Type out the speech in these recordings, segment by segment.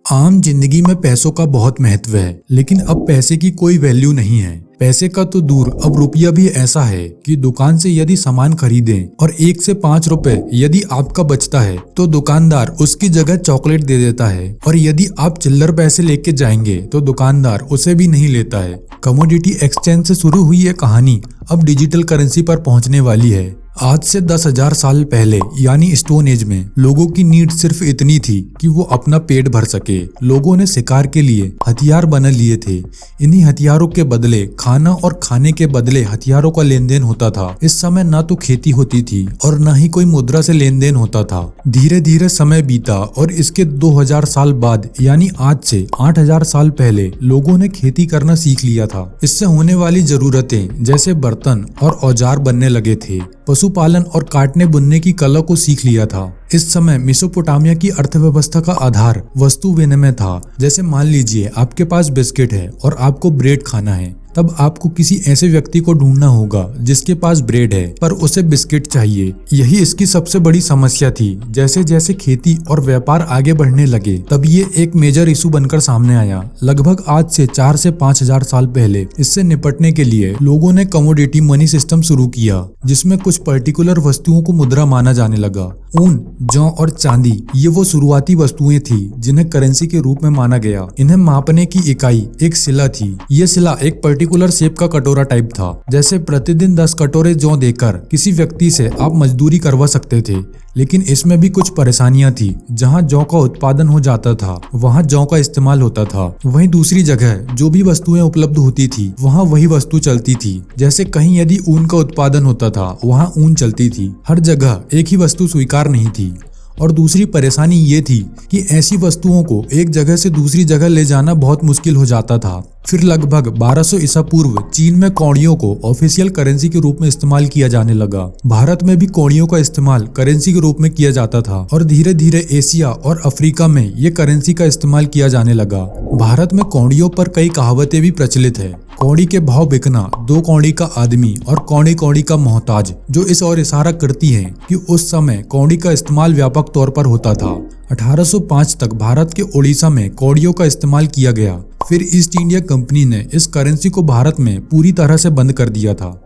आम जिंदगी में पैसों का बहुत महत्व है, लेकिन अब पैसे की कोई वैल्यू नहीं है। पैसे का तो दूर, अब रुपया भी ऐसा है कि दुकान से यदि सामान खरीदें और 1 से 5 रुपए यदि आपका बचता है तो दुकानदार उसकी जगह चॉकलेट दे देता है, और यदि आप चिल्लर पैसे लेके जाएंगे तो दुकानदार उसे भी नहीं लेता है। कमोडिटी एक्सचेंज से शुरू हुई ये कहानी अब डिजिटल करेंसी पर पहुंचने वाली है। आज से 10,000 साल पहले यानी स्टोन एज में लोगों की नीड सिर्फ इतनी थी कि वो अपना पेट भर सके। लोगों ने शिकार के लिए हथियार बना लिए थे। इन्हीं हथियारों के बदले खाना और खाने के बदले हथियारों का लेन देन होता था। इस समय ना तो खेती होती थी और ना ही कोई मुद्रा से लेन देन होता था। धीरे धीरे समय बीता और इसके 2000 साल बाद यानी आज से 8000 साल पहले लोगों ने खेती करना सीख लिया था। इससे होने वाली जरूरतें जैसे बर्तन और औजार बनने लगे थे। पशुपालन और काटने बुनने की कला को सीख लिया था। इस समय मेसोपोटामिया की अर्थव्यवस्था का आधार वस्तु विनिमय था। जैसे मान लीजिए आपके पास बिस्किट है और आपको ब्रेड खाना है, तब आपको किसी ऐसे व्यक्ति को ढूंढना होगा जिसके पास ब्रेड है पर उसे बिस्किट चाहिए। यही इसकी सबसे बड़ी समस्या थी। जैसे जैसे खेती और व्यापार आगे बढ़ने लगे तब ये एक मेजर इशू बनकर सामने आया। लगभग आज से 4 से 5,000 साल पहले इससे निपटने के लिए लोगों ने कमोडिटी मनी सिस्टम शुरू किया, जिसमें कुछ पर्टिकुलर वस्तुओं को मुद्रा माना जाने लगा। ऊन, जौ और चांदी ये वो शुरुआती वस्तुएं थी जिन्हें करेंसी के रूप में माना गया। इन्हें मापने की इकाई एक शिला थी। ये शिला एक पर्टिकुलर शेप का कटोरा टाइप था। जैसे प्रतिदिन 10 कटोरे जौ देकर किसी व्यक्ति से आप मजदूरी करवा सकते थे, लेकिन इसमें भी कुछ परेशानियां थी। जहां जौ का उत्पादन हो जाता था वहां जौ का इस्तेमाल होता था। वहीं दूसरी जगह जो भी वस्तुएं उपलब्ध होती थी वहां वही वस्तु चलती थी। जैसे कहीं यदि ऊन का उत्पादन होता था वहां ऊन चलती थी। हर जगह एक ही वस्तु स्वीकार नहीं थी। और दूसरी परेशानी ये थी कि ऐसी वस्तुओं को एक जगह से दूसरी जगह ले जाना बहुत मुश्किल हो जाता था। फिर लगभग 1200 ईसा पूर्व चीन में कौड़ियों को ऑफिशियल करेंसी के रूप में इस्तेमाल किया जाने लगा। भारत में भी कौड़ियों का इस्तेमाल करेंसी के रूप में किया जाता था और धीरे धीरे एशिया और अफ्रीका में ये करेंसी का इस्तेमाल किया जाने लगा। भारत में कौड़ियों पर कई कहावतें भी प्रचलित है। कौड़ी के भाव बिकना, 2 कौड़ी का आदमी और कौड़ी कौड़ी का मोहताज, जो इस ओर इशारा करती है कि उस समय कौड़ी का इस्तेमाल व्यापक तौर पर होता था। 1805 तक भारत के ओडिशा में कौड़ियों का इस्तेमाल किया गया। फिर ईस्ट इंडिया कंपनी ने इस करेंसी को भारत में पूरी तरह से बंद कर दिया था।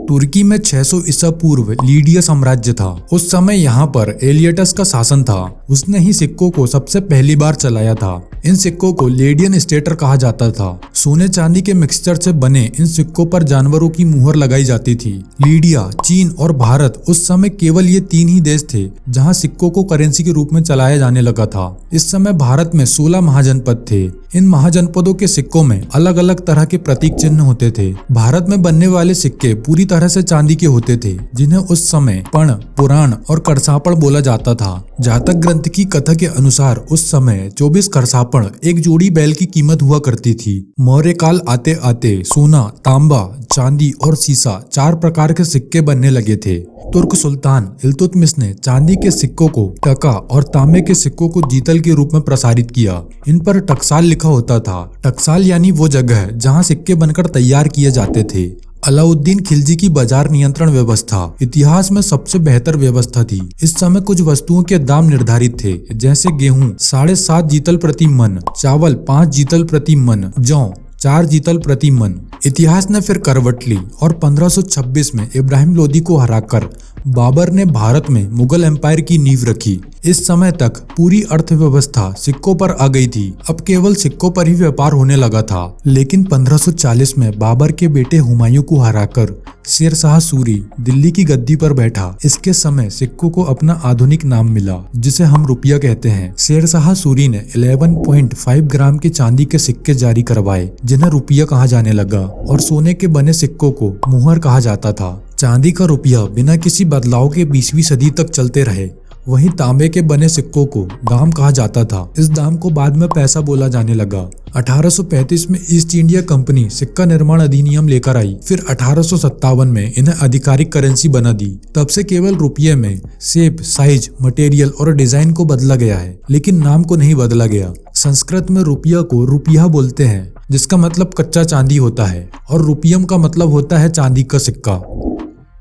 तुर्की में 600 ईसा पूर्व लीडिया साम्राज्य था। उस समय यहाँ पर एलियटस का शासन था। उसने ही सिक्कों को सबसे पहली बार चलाया था। इन सिक्कों को लेडियन स्टेटर कहा जाता था। सोने चांदी के मिक्सचर से बने इन सिक्कों पर जानवरों की मुहर लगाई जाती थी। लीडिया, चीन और भारत उस समय केवल ये 3 ही देश थे जहाँ सिक्कों को करेंसी के रूप में चलाया जाने लगा था। इस समय भारत में 16 महाजनपद थे। इन महाजनपदों के सिक्कों में अलग अलग तरह के प्रतीक चिन्ह होते थे। भारत में बनने वाले सिक्के पूरी तरह से चांदी के होते थे, जिन्हें उस समय पण, पुराण और करसापड़ बोला जाता था। जातक ग्रंथ की कथा के अनुसार उस समय 24 करसापड़ एक जोड़ी बैल की कीमत हुआ करती थी। मौर्य काल आते आते सोना, तांबा, चांदी और सीसा 4 प्रकार के सिक्के बनने लगे थे। तुर्क सुल्तान इल्तुतमिश ने चांदी के सिक्कों को टका और तांबे के सिक्कों को जीतल के रूप में प्रसारित किया। इन पर टकसाल लिखा होता था। टकसाल यानी वो जगह जहां सिक्के बनकर तैयार किए जाते थे। अलाउद्दीन खिलजी की बाजार नियंत्रण व्यवस्था इतिहास में सबसे बेहतर व्यवस्था थी। इस समय कुछ वस्तुओं के दाम निर्धारित थे, जैसे गेहूं 7.5 जीतल प्रति मन, चावल 5 जीतल प्रति मन, जौ 4 जीतल प्रति मन। इतिहास ने फिर करवट ली और 1526 में इब्राहिम लोदी को हराकर बाबर ने भारत में मुगल एम्पायर की नींव रखी। इस समय तक पूरी अर्थव्यवस्था सिक्कों पर आ गई थी। अब केवल सिक्कों पर ही व्यापार होने लगा था। लेकिन 1540 में बाबर के बेटे हुमायूं को हराकर शेर शाह सूरी दिल्ली की गद्दी पर बैठा। इसके समय सिक्कों को अपना आधुनिक नाम मिला, जिसे हम रुपया कहते हैं। शेर शाह सूरी ने 11.5 ग्राम के चांदी के सिक्के जारी करवाए, जिन्हें रुपया कहा जाने लगा, और सोने के बने सिक्कों को मुहर कहा जाता था। चांदी का रुपया बिना किसी बदलाव के 20वीं सदी तक चलते रहे। वहीं तांबे के बने सिक्कों को दाम कहा जाता था। इस दाम को बाद में पैसा बोला जाने लगा। 1835 में ईस्ट इंडिया कंपनी सिक्का निर्माण अधिनियम लेकर आई। फिर 1857 में इन्हें आधिकारिक करेंसी बना दी। तब से केवल रुपये में शेप, साइज, मटेरियल और डिजाइन को बदला गया है, लेकिन नाम को नहीं बदला गया। संस्कृत में रुपया को रुपया बोलते हैं, जिसका मतलब कच्चा चांदी होता है, और रुपयम का मतलब होता है चांदी का सिक्का।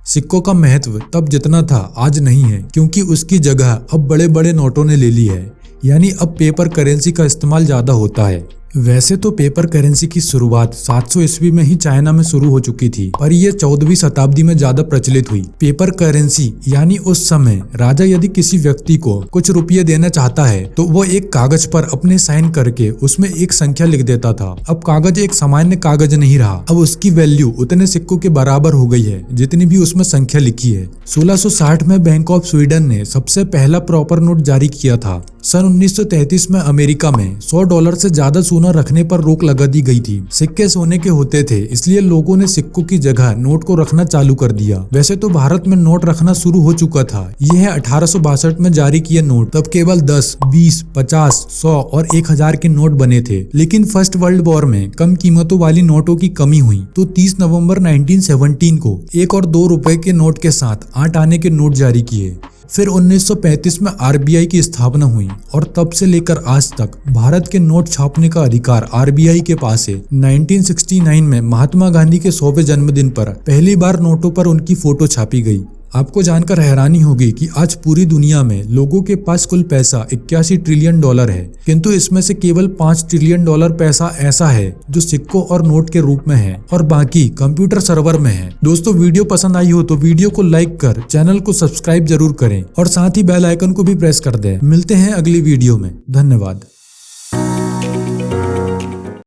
सिक्कों का महत्व तब जितना था आज नहीं है, क्योंकि उसकी जगह अब बड़े बड़े नोटों ने ले ली है। यानी अब पेपर करेंसी का इस्तेमाल ज्यादा होता है। वैसे तो पेपर करेंसी की शुरुआत 700 ईस्वी में ही चाइना में शुरू हो चुकी थी, पर यह 14वीं शताब्दी में ज्यादा प्रचलित हुई। पेपर करेंसी यानी उस समय राजा यदि किसी व्यक्ति को कुछ रुपये देना चाहता है तो वो एक कागज पर अपने साइन करके उसमें एक संख्या लिख देता था। अब कागज एक सामान्य कागज नहीं रहा, अब उसकी वैल्यू उतने सिक्कों के बराबर हो गई है जितनी भी उसमें संख्या लिखी है। 1660 में बैंक ऑफ स्वीडन ने सबसे पहला प्रॉपर नोट जारी किया था। सन 1933 में अमेरिका में $100 से ज्यादा सोना रखने पर रोक लगा दी गई थी। सिक्के सोने के होते थे, इसलिए लोगों ने सिक्कों की जगह नोट को रखना चालू कर दिया। वैसे तो भारत में नोट रखना शुरू हो चुका था। यह 1862 में जारी किए नोट तब केवल 10, 20, 50, 100 और 1000 के नोट बने थे। लेकिन फर्स्ट वर्ल्ड वॉर में कम कीमतों वाली नोटों की कमी हुई तो 30 नवंबर 1917 को 1 और 2 रुपए के नोट के साथ 8 आने के नोट जारी किए। फिर 1935 में आरबीआई की स्थापना हुई और तब से लेकर आज तक भारत के नोट छापने का अधिकार आरबीआई के पास है। 1969 में महात्मा गांधी के 100वें जन्मदिन पर पहली बार नोटों पर उनकी फोटो छापी गई। आपको जानकर हैरानी होगी कि आज पूरी दुनिया में लोगों के पास कुल पैसा 81 ट्रिलियन डॉलर है, किंतु इसमें से केवल 5 ट्रिलियन डॉलर पैसा ऐसा है जो सिक्कों और नोट के रूप में है और बाकी कंप्यूटर सर्वर में है। दोस्तों, वीडियो पसंद आई हो तो वीडियो को लाइक कर चैनल को सब्सक्राइब जरूर करें और साथ ही बेल आइकन को भी प्रेस कर दें। मिलते हैं अगली वीडियो में। धन्यवाद।